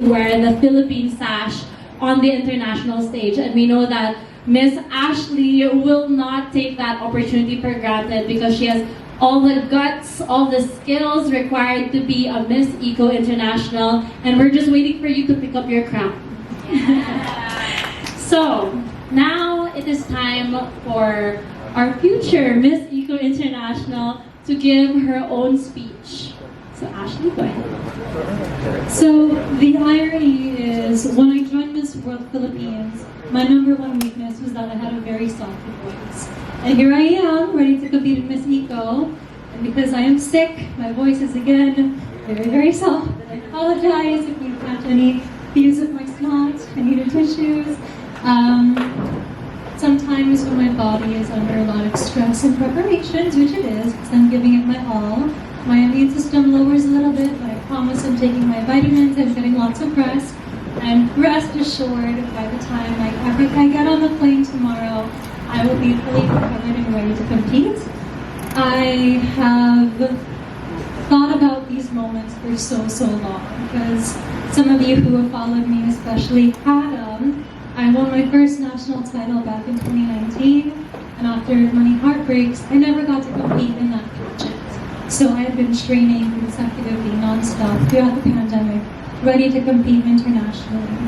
wear the Philippine sash on the international stage. And we know that Miss Ashley will not take that opportunity for granted because she has all the guts, all the skills required to be a Miss Eco International. And we're just waiting for you to pick up your crown. So, now it is time for our future Miss Eco International to give her own speech. So Ashley, go ahead. So the irony is, when I joined Miss World Philippines, my number one weakness was that I had a very soft voice. And here I am, ready to compete in Miss Eco. And because I am sick, my voice is again very, very soft. I apologize if you catch any views of my snot. I needed tissues. Sometimes when my body is under a lot of stress and preparations, which it is, because I'm giving it my all, my immune system lowers a little bit, but I promise I'm taking my vitamins and getting lots of rest. And rest assured, by the time I get on the plane tomorrow, I will be fully recovered and ready to compete. I have thought about these moments for so long, because some of you who have followed me, especially Adam, I won my first national title back in 2019, and after many heartbreaks, I never got to compete in that pageant. So I had been training consecutively, non-stop, throughout the pandemic, ready to compete internationally.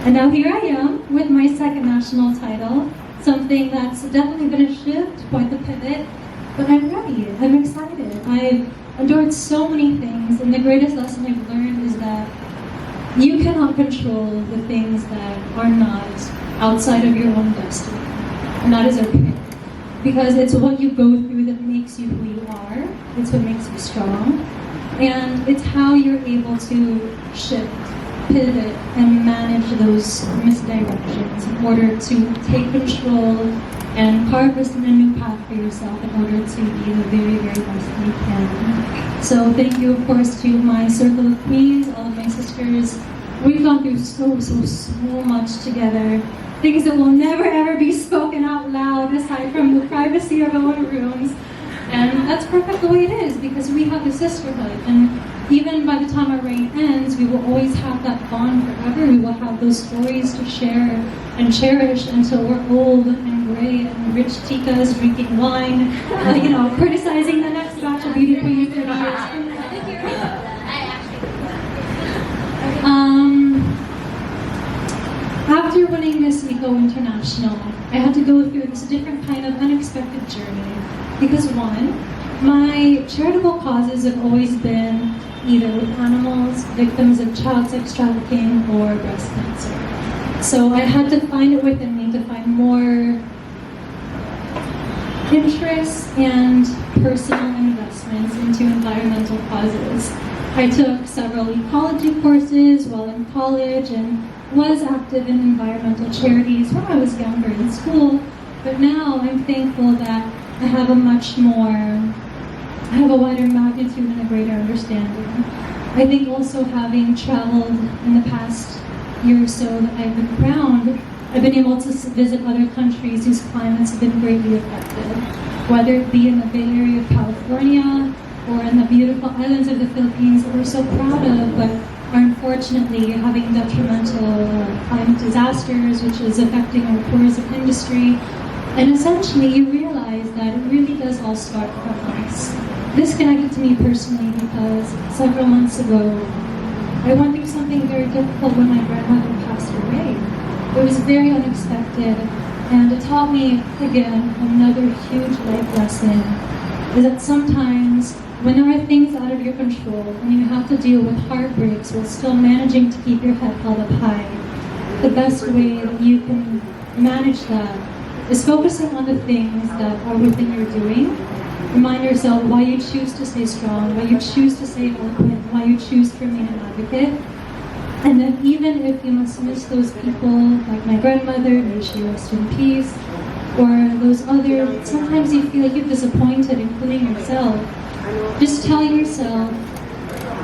And now here I am, with my second national title, something that's definitely been a shift, quite the pivot, but I'm ready, I'm excited. I've endured so many things, and the greatest lesson I've learned is that you cannot control the things that are not outside of your own destiny. And that is okay. Because it's what you go through that makes you who you are. It's what makes you strong. And it's how you're able to shift, pivot, and manage those misdirections in order to take control and harvest in a new path for yourself in order to be the very, very best that you can. So thank you, of course, to my circle of queens, all of my sisters. We've gone through so much together. Things that will never ever be spoken out loud aside from the privacy of our own rooms. And that's perfect the way it is, because we have a sisterhood. And even by the time our reign ends, we will always have that bond forever. We will have those stories to share and cherish until we're old and gray and rich chicas drinking wine, criticizing the next batch of beauty queens 30 years from now. After winning Miss Eco International, I had to go through this different kind of unexpected journey. Because one, my charitable causes have always been either with animals, victims of child sex trafficking, or breast cancer. So I had to find it within me to find more interests and personal investments into environmental causes. I took several ecology courses while in college and was active in environmental charities when I was younger in school, but now I'm thankful that I have a wider magnitude and a greater understanding. I think also having traveled in the past year or so that I've been around, I've been able to visit other countries whose climates have been greatly affected, whether it be in the Bay Area of California or in the beautiful islands of the Philippines that we're so proud of, but are unfortunately having detrimental climate disasters, which is affecting our tourism industry. And essentially, you realize that it really does all start from us. This connected to me personally because several months ago, I went through something very difficult when my grandmother passed away. It was very unexpected, and it taught me, again, another huge life lesson, is that sometimes when there are things out of your control and you have to deal with heartbreaks while still managing to keep your head held up high, the best way that you can manage that is focusing on the things that are within your doing. Remind yourself why you choose to stay strong, why you choose to stay eloquent, why you choose to remain an advocate. And then even if you must miss those people, like my grandmother, may she rest in peace, or those other, sometimes you feel like you're disappointed, including yourself, just tell yourself,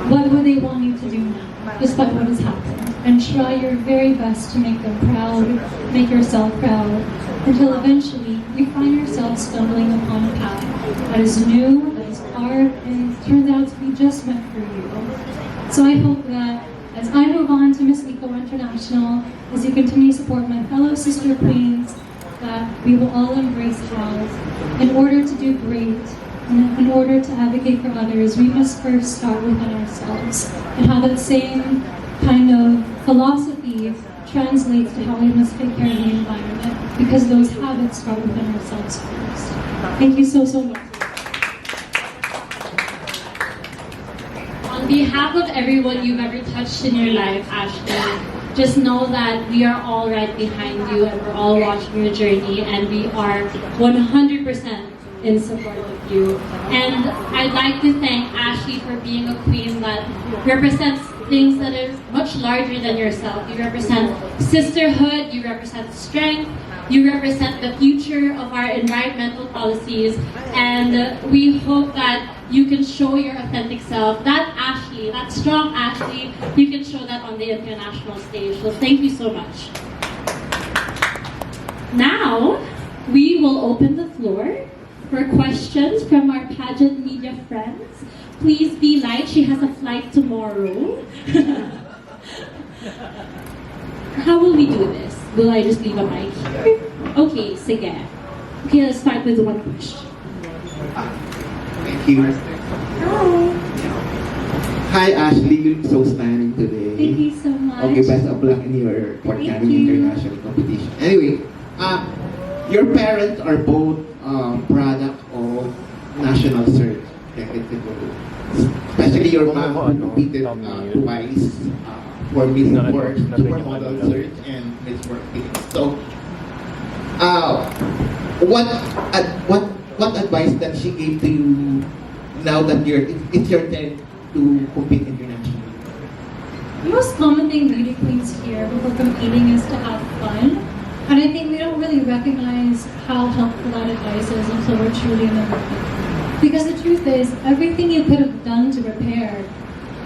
what would they want you to do now, despite what has happened? And try your very best to make them proud, make yourself proud, until eventually you find yourself stumbling upon a path that is new, that is hard, and turns out to be just meant for you. So I hope that as I move on to Miss Eco International, as you continue to support my fellow sister queens, that we will all embrace health. In order to do great, and in order to advocate for others, we must first start within ourselves, and how that same kind of philosophy translates to how we must take care of the environment, because those habits start within ourselves first. Thank you so much. On behalf of everyone you've ever touched in your life, Ashley, just know that we are all right behind you and we're all watching your journey, and we are 100% in support of you. And I'd like to thank Ashley for being a queen that represents things that are much larger than yourself. You represent sisterhood, you represent strength, you represent the future of our environmental policies, and we hope that you can show your authentic self. That Ashley, that strong Ashley, you can show that on the international stage. So thank you so much. Now, we will open the floor for questions from our pageant media friends. Please be light, she has a flight tomorrow. How will we do this? Will I just leave a mic here? Okay, sige. Okay, let's start with one question. Thank you. Hi Ashley, you look so stunning today. Thank you so much. Okay, best of luck in your forthcoming international competition. Anyway, your parents are both product of national search decades ago. Especially your mom who competed twice for Miss World, Supermodel Search, and Miss World Philippines. So, what advice that she gave to you now that it's your turn to compete internationally? The most common thing beauty queens hear before competing is to have fun. And I think we don't really recognize how helpful that advice is until we're truly in the moment. Because the truth is, everything you could have done to prepare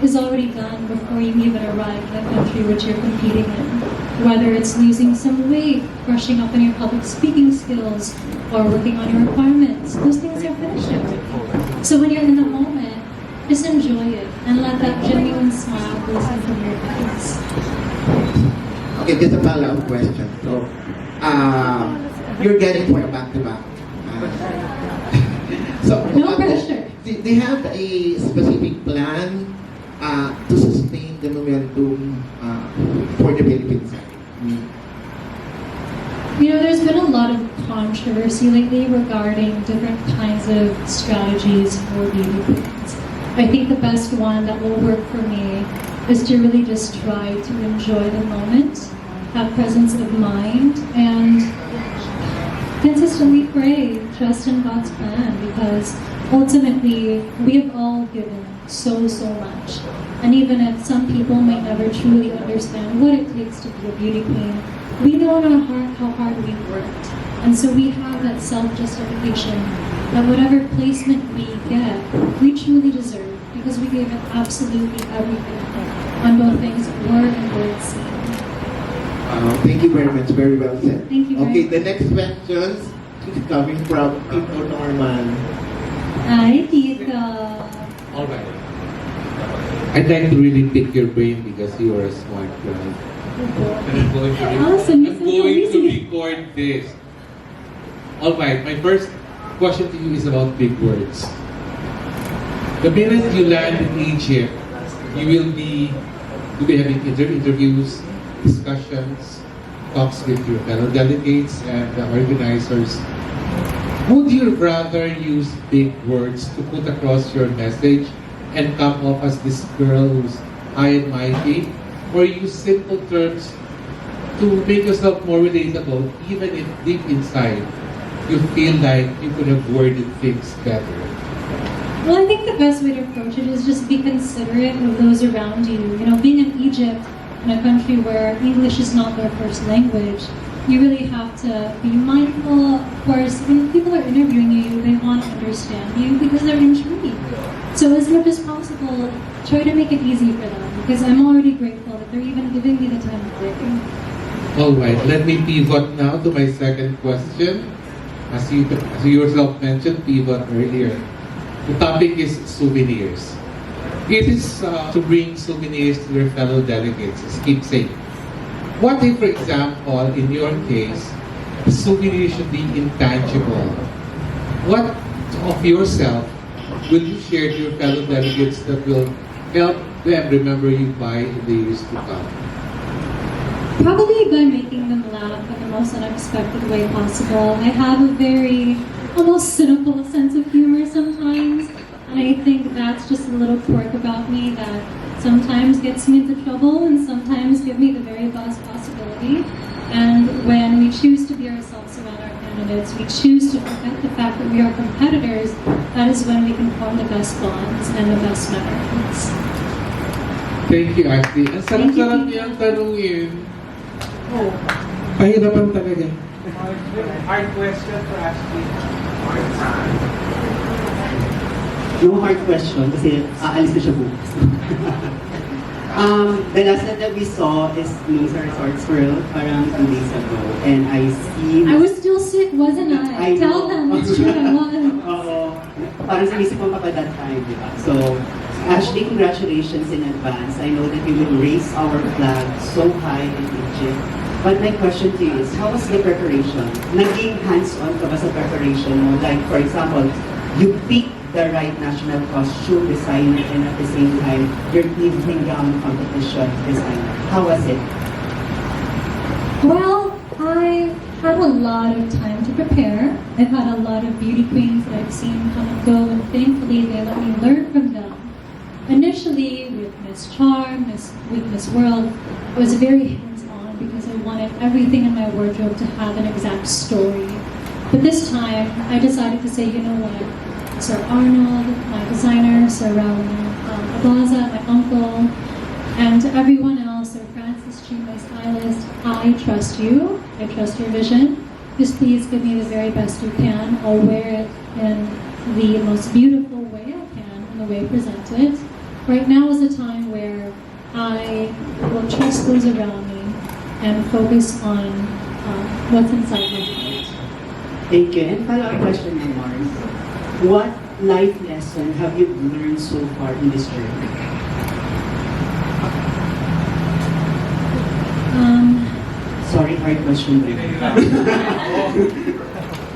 is already done before you even arrive in the country which you're competing in. Whether it's losing some weight, brushing up on your public speaking skills, or working on your requirements, those things are finished already. So when you're in the moment, just enjoy it and let that genuine smile glisten from your face. Okay, just a follow-up question. So, you're getting for a back-to-back. So, No pressure. Do you have a specific plan to sustain the momentum for the Philippines? You know, there's been a lot of controversy lately regarding different kinds of strategies for beauty queens. I think the best one that will work for me is to really just try to enjoy the moment, have presence of mind, and consistently pray, trust in God's plan, because ultimately we have all given so much. And even if some people might never truly understand what it takes to be a beauty queen, we know in our heart how hard we've worked. And so we have that self-justification that whatever placement we get, we truly deserve, because we gave it absolutely everything on both things, word and word seen. Thank you very much. Very well said. Thank you very Okay, much. the next question is coming from Tito Norman. Hi, Tito. All right. I'd like to really pick your brain because you are a smart girl. And I'm going to, Awesome, I'm going to record this. All right, my first question to you is about big words. The minute you land in Egypt, you will be having interviews, discussions, talks with your fellow delegates and the organizers. Would you rather use big words to put across your message and come off as this girl who's high and mighty, or use simple terms to make yourself more relatable, even if deep inside you feel like you could have worded things better? Well, I think the best way to approach it is just be considerate of those around you. You know, being in Egypt, in a country where English is not their first language, you really have to be mindful. Of course, when people are interviewing you, they want to understand you because they're intrigued. So as much as possible, try to make it easy for them, because I'm already grateful that they're even giving me the time of day. All right, let me pivot now to my second question. As you yourself mentioned, pivot earlier. The topic is souvenirs. It is to bring souvenirs to your fellow delegates as keepsake. What if, for example, in your case, the souvenir should be intangible? What of yourself will you share to your fellow delegates that will help them remember you by in the years to come? Probably by making them laugh in the most unexpected way possible. I have a very almost cynical sense of humor sometimes, and I think that's just a little quirk about me that sometimes gets me into trouble and sometimes give me the very best possibility. And when we choose to be ourselves around our candidates, we choose to forget the fact that we are competitors, that is when we can form the best bonds and the best memories. Thank you, Ashley. Ang sarap-sarap niyang tanungin. Oh, pahirapan talaga. Hard question for Ashley. Hard time. No hard question kasi aalis na siya bukas. The last that we saw is Loser Resorts World parang 2 days ago, and I see... I was still sick, wasn't I? Tell them, it's true, I was. Oo. Parang sinisip ko pa that time, di ba? So, Ashley, congratulations in advance. I know that you will raise our flag so high in Egypt. But my question to you is, how was the preparation? Naging hands-on ka ba sa preparation mo? Like, for example, you picked the right national costume designer and at the same time, your evening gown competition designer. How was it? Well, I had a lot of time to prepare. I've had a lot of beauty queens that I've seen come and go, and thankfully they let me learn from them. Initially, with Miss Charm, with Miss World, I was very hands-on because I wanted everything in my wardrobe to have an exact story. But this time, I decided to say, you know what, Sir Arnold, my designer, Sir Raul Abaza, my uncle, and everyone else, Sir Francis Chi, my stylist, I trust you. I trust your vision. Just please give me the very best you can. I'll wear it in the most beautiful way I can, in the way presented. Right now is a time where I will trust those around me and focus on what's inside my heart. Thank you. And follow-up question on Mars. What life lesson have you learned so far in this journey? Sorry, hard question.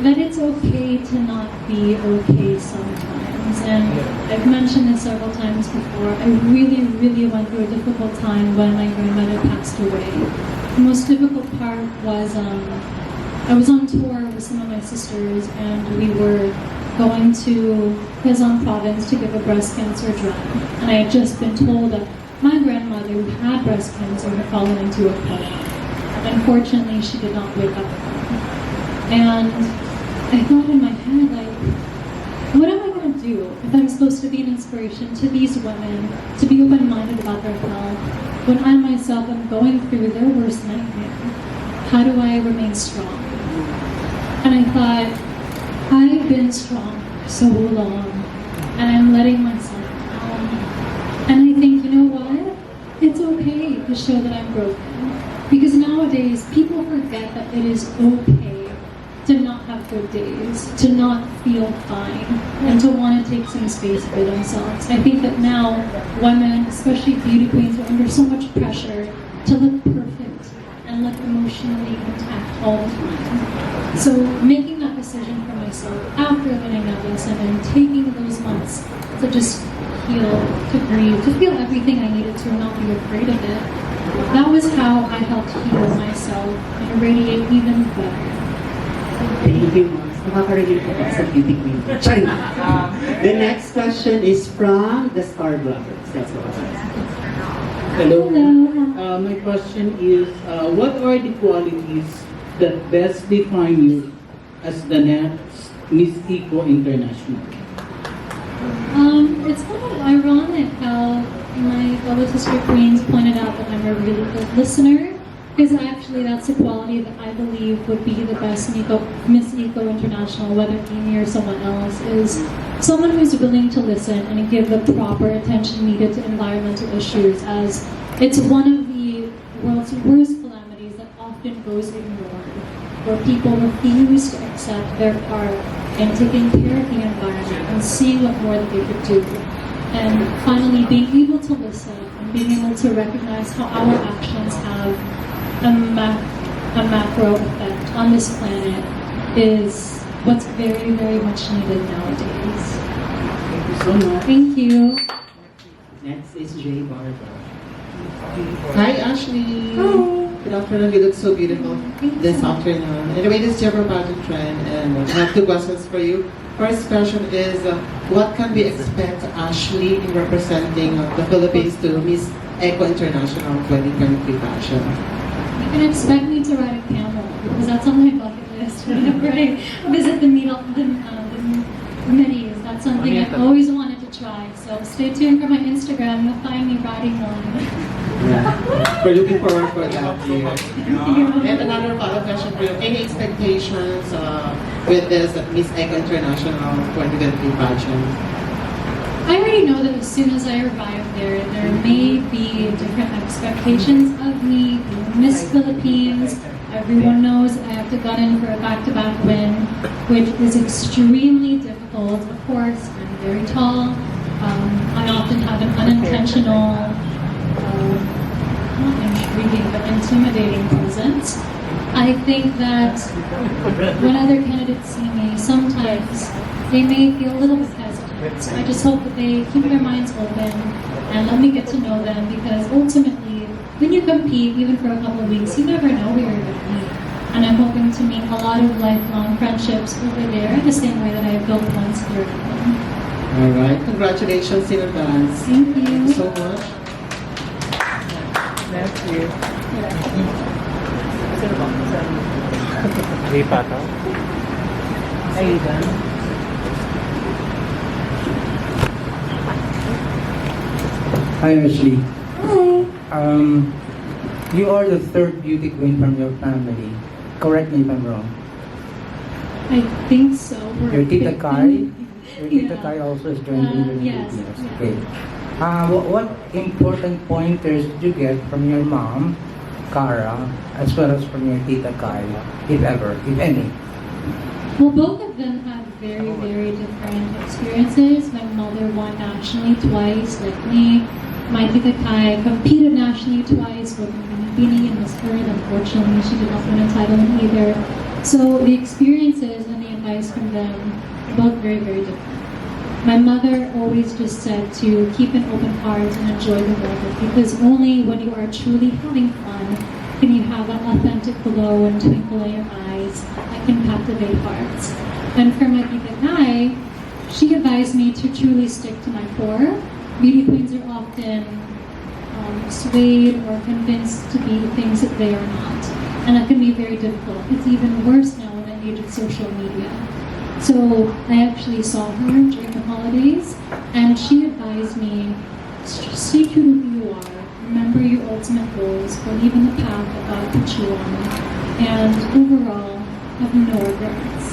That it's okay to not be okay sometimes. And I've mentioned this several times before. I really, really went through a difficult time when my grandmother passed away. The most difficult part was I was on tour with some of my sisters, and we were going to Quezon province to give a breast cancer drive. And I had just been told that my grandmother who had breast cancer had fallen into a coma. Unfortunately, she did not wake up. And I thought in my head, like, what am I going to do if I'm supposed to be an inspiration to these women to be open-minded about their health when I myself am going through their worst nightmare? How do I remain strong? And I thought, I've been strong for so long, and I'm letting myself down. And I think, you know what? It's okay to show that I'm broken. Because nowadays, people forget that it is okay to not have good days, to not feel fine, and to want to take some space for themselves. I think that now, women, especially beauty queens, are under so much pressure to look perfect and look emotionally intact all the time. So making that decision for myself after learning that lesson and taking those months to just heal, to grieve, to feel everything I needed to and not be afraid of it, that was how I helped heal myself and radiate even better. Thank you, Mars. Nakaka-relate ko pa sa beauty queen. The next question is from the Star Bloggers. That's all. Hello. Hello. My question is, what are the qualities that best define you as the next Miss Eco International? It's kind of ironic how my fellow sister queens pointed out that I'm a really good listener, because actually that's a quality that I believe would be the best Miss Eco International, whether Amy or someone else, is someone who's willing to listen and give the proper attention needed to environmental issues, as it's one of the world's worst calamities that often goes ignored, where people refuse to accept their part in taking care of the environment and seeing what more that they could do. and finally being able to listen and being able to recognize how our actions have a macro effect on this planet is what's very, very much needed nowadays. Thank you so much. Thank you. Next is Jay Barber. Hi, Ashley. Hi. Good afternoon. You look so beautiful this afternoon. Anyway, this is Jeffrey Pageant Trend, and I have two questions for you. First question is, what can we expect Ashley in representing the Philippines to Miss Eco International 2023 Fashion? You can expect me to ride a camel because that's on my bucket list whenever I visit the Mideast. That's something I've always wanted to try. So stay tuned for my Instagram. You'll find me riding one. Yeah. We're looking forward for that year. And another follow-up question for you. Any expectations with this Miss Eco International 2023 pageant? I already know that as soon as I arrive there may be different expectations of me being Miss Philippines. Everyone knows I have to gun in for a back-to-back win, which is extremely difficult. Of course, I'm very tall. I often have an unintentional, not intriguing, but intimidating presence. I think that when other candidates see me, sometimes they may feel a little bit hesitant. So I just hope that they keep their minds open and let me get to know them, because ultimately, when you compete, even for a couple of weeks, you never know where you're going to meet. And I'm hoping to meet a lot of lifelong friendships over there in the same way that I have built ones here at home. All right. Congratulations in advance. Thank you. Thank you so much. Next year. Hindi pa to? Aidan. Hi, Ashley. Hi. You are the third beauty queen from your family. Correct me if I'm wrong. I think so. Your Tita Kai? Your Tita Yeah. Kai also is joining the Yes. yes. Okay. What important pointers did you get from your mom, Cara, as well as from your Tita Kai, if ever, if any? Well, both of them had very, very different experiences. My mother won nationally twice, like me. My Tita Kai competed nationally twice, both in Filipina and Miss Earth. Unfortunately, she did not win a title in either. So the experiences and the advice from them are both very, very different. My mother always just said to keep an open heart and enjoy the moment, because only when you are truly having fun can you have that authentic glow and twinkle in your eyes that can captivate hearts. And for my Tita Kai, she advised me to truly stick to my core. Beauty queens are often swayed or convinced to be things that they are not. And that can be very difficult. It's even worse now in the age of social media. So I actually saw her during the holidays, and she advised me, stay true to who you are, remember your ultimate goals, believe in the path that God put you on, and overall, have no regrets.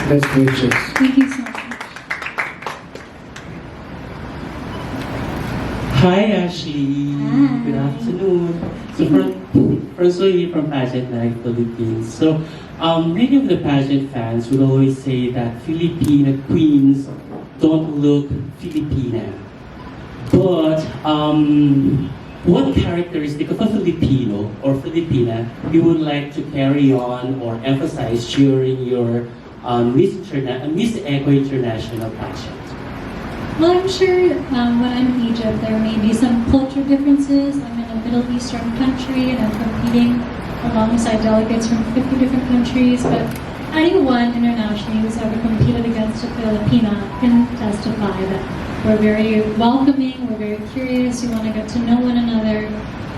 Best wishes. Thank you so much. Hi, Ashley. Hi. Good afternoon. So, from Zoe from Pageant Night Philippines. So, many of the pageant fans would always say that Filipina queens don't look Filipina. But, what characteristic of a Filipino or Filipina you would like to carry on or emphasize during your Miss Eco International pageant? Well, I'm sure when I'm in Egypt, there may be some culture differences. I'm in a Middle Eastern country and I'm competing alongside delegates from 50 different countries. But anyone internationally who's ever competed against a Filipina can testify that we're very welcoming, we're very curious, we want to get to know one another,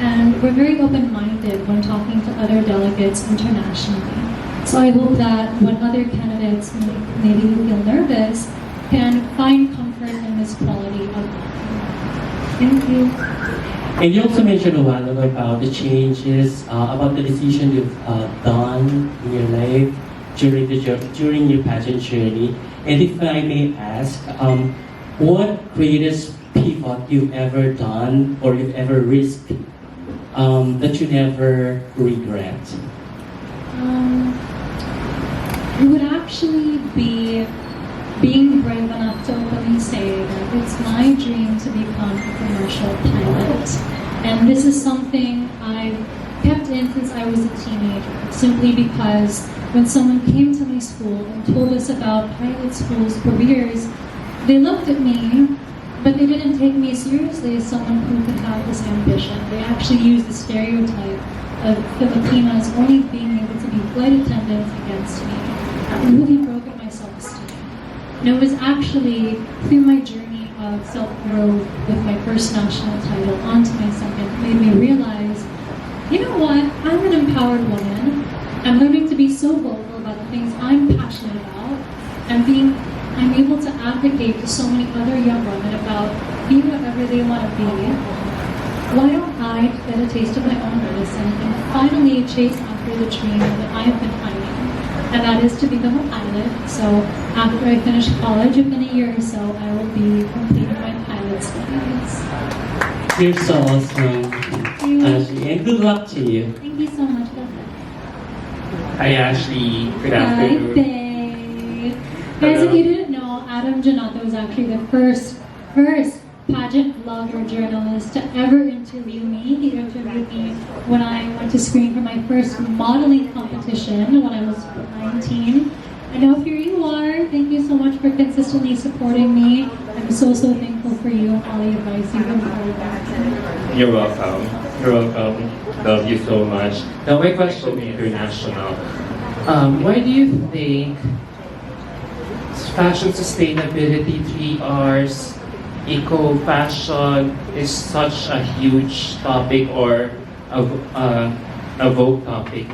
and we're very open-minded when talking to other delegates internationally. So I hope that when other candidates maybe who feel nervous can find comfort in this quality of life. Thank you. And you also mentioned a while ago about the changes, about the decision you've done in your life during your pageant journey. And if I may ask, what greatest pivot you've ever done or you've ever risked that you never regret? It would actually be being brave enough to openly say that it's my dream to become a commercial pilot. And this is something I've kept in since I was a teenager, simply because when someone came to my school and told us about pilot schools careers, they looked at me, but they didn't take me seriously as someone who could have this ambition. They actually used the stereotype of Filipinas only being able to be flight attendants against me. It really broke at my self-esteem. And it was actually through my journey of self-growth with my first national title onto my second made me realize, you know what, I'm an empowered woman. I'm learning to be so vocal about the things I'm passionate about. I'm able to advocate to so many other young women about being whatever they want to be. Why don't I get a taste of my own medicine and finally chase after the dream that I've been finding? And that is to become a pilot. So after I finish college, within a year or so, I will be completing my pilot studies. You're so awesome, Ashley, and good luck to you. Thank you so much. Hi Ashley, good Hi, afternoon. babe. Guys, if you didn't know, Adam Janato was actually the first pageant vlogger journalist to ever interview me. He interviewed me when I went to screen for my first modeling competition when I was 19. And now here you are. Thank you so much for consistently supporting me. I'm so thankful for you and all the advice you've imparted. You're welcome. You're welcome. Love you so much. Now my question is international. Why do you think fashion sustainability, 3Rs, eco-fashion is such a huge topic or a vogue topic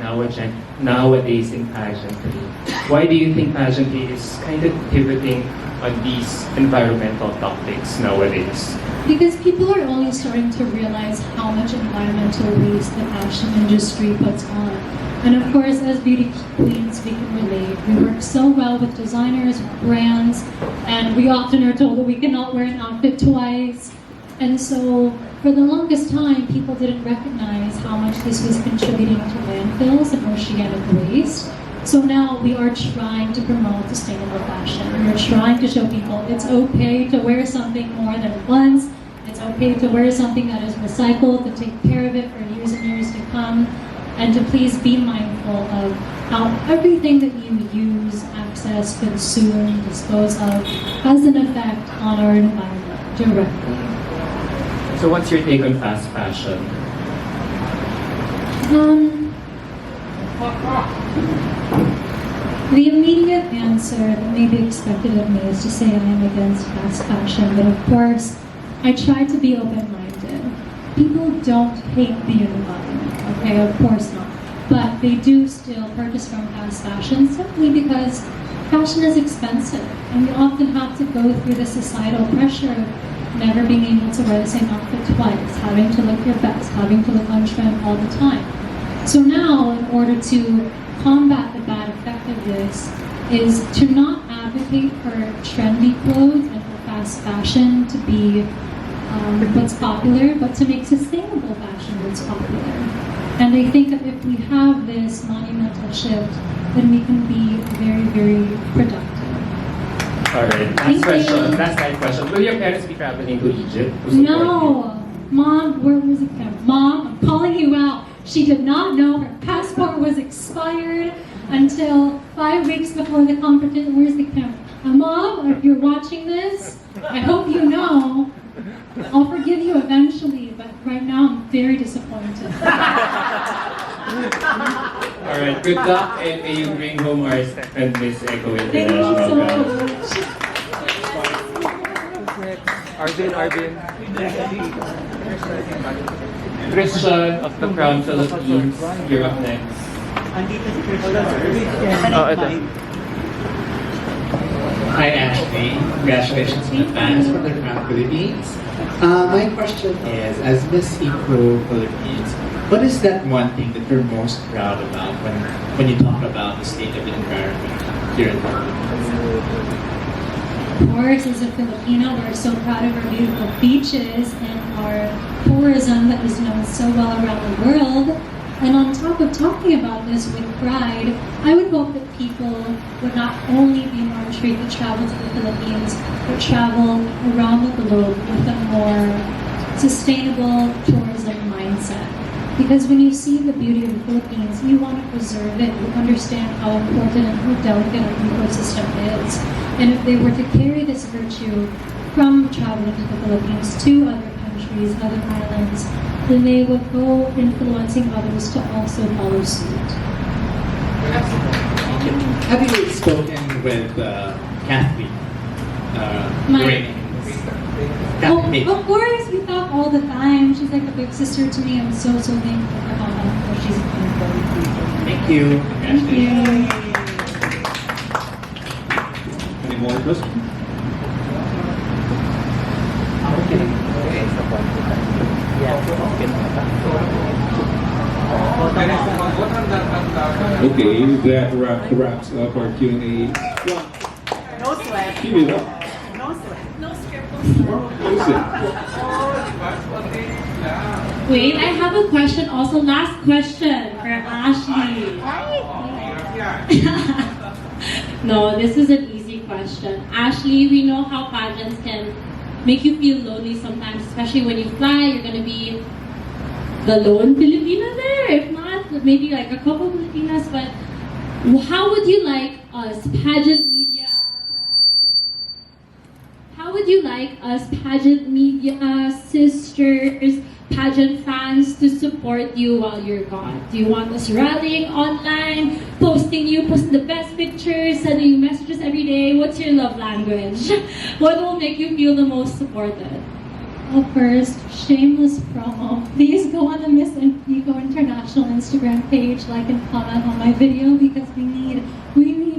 nowadays in pageantry? Why do you think pageantry is kind of pivoting on these environmental topics nowadays? Because people are only starting to realize how much environmental waste the fashion industry puts on. And of course, as beauty queens, we can relate. We work so well with designers, brands, and we often are told that we cannot wear an outfit twice. And so, for the longest time, people didn't recognize how much this was contributing to landfills and oceanic waste. So now we are trying to promote sustainable fashion. We're trying to show people it's okay to wear something more than once. It's okay to wear something that is recycled, to take care of it for years and years to come, and to please be mindful of how everything that you use, access, consume, dispose of has an effect on our environment directly. So what's your take on fast fashion? The immediate answer that may be expected of me is to say I am against fast fashion, but of course, I try to be open-minded. People don't hate the environment, okay, of course not. But they do still purchase from fast fashion simply because fashion is expensive, and you often have to go through the societal pressure of never being able to wear the same outfit twice, having to look your best, having to look on trend all the time. So now, in order to combat the bad effect of this, is to not advocate for trendy clothes and for fast fashion to be what's popular, but to make sustainable fashion what's popular. And I think that if we have this monumental shift, then we can be very, very productive. Alright, last night question. Will your parents be traveling to Egypt to support you? No! Mom, where was the camera? Mom, I'm calling you out. She did not know her passport was expired until 5 weeks before the competition. Where's the camera? Mom, if you're watching this, I hope you know. I'll forgive you eventually, but right now I'm very disappointed. Alright, good luck and may you bring home our second Miss Eco Thank you International. so Guys. much. Arvin. Christian of the Crown Philippines, you're up next. Hi Ashley, congratulations in advance for the Crown Philippines. My question is, as Miss Eco Philippines, what is that one thing that you're most proud about when you talk about the state of the environment here in the Philippines? Of course, as a Filipina, we're so proud of our beautiful beaches and our tourism that is known so well around the world. And on top of talking about this with pride, I would hope that people would not only be more intrigued to travel to the Philippines, but travel around the globe with a more sustainable tourism mindset. Because when you see the beauty of the Philippines, you want to preserve it. You understand how important and how delicate our ecosystem is. And if they were to carry this virtue from traveling to the Philippines to other countries, other islands, then they would go influencing others to also follow suit. Have you spoken with Kathy? My- Kathy Oh, May? of course, we talk all the time. She's like a big sister to me. I'm so thankful for how much she's important. Thank you. Thank you. Any more questions? Okay, that wraps up our Q&A. No sweat. Keep it up. No sweat. No Wait, I have a question also. Last question for Ashley. No, this is an easy question. Ashley, we know how pageants can make you feel lonely sometimes, especially when you fly. You're going to be the lone Filipina there. If not, maybe like a couple Filipinas. But how would you like us, pageant media? How would you like us, pageant media, sisters, pageant fans, to support you while you're gone? Do you want us rallying online, posting the best pictures, sending you messages every day? What's your love language? What will make you feel the most supported? Well, first, shameless promo. Please go on the Miss Eco International Instagram page, like and comment on my video, because we need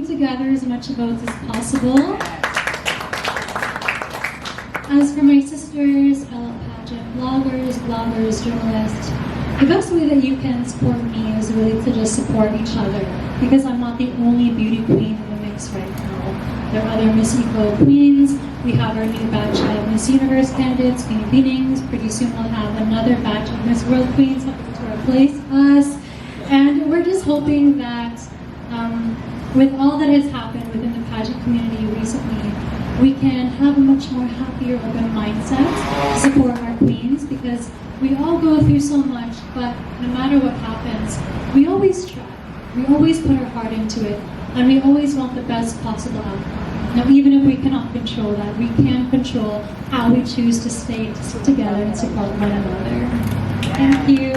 to gather as much votes as possible. As for my sisters, fellow pageant bloggers, journalists, the best way that you can support me is really to just support each other, because I'm not the only beauty queen in the mix right now. There are other Miss Eco queens. We have our new batch of Miss Universe candidates, Filipinings. Pretty soon we'll have another batch of Miss World queens hoping to replace us. And we're just hoping that with all that has happened within the pageant community recently, we can have a much more happier, open mindset to support our queens, because we all go through so much, but no matter what happens, we always try. We always put our heart into it, and we always want the best possible outcome. Now, even if we cannot control that, we can control how we choose to stay together and support one another. Thank you.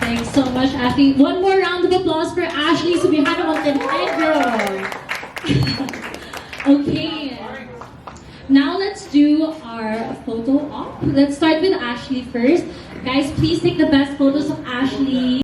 Thanks so much, Ashley. One more round of applause for Ashley Subijano Montenegro. Okay, now let's do our photo op. Let's start with Ashley first. Guys, please take the best photos of Ashley.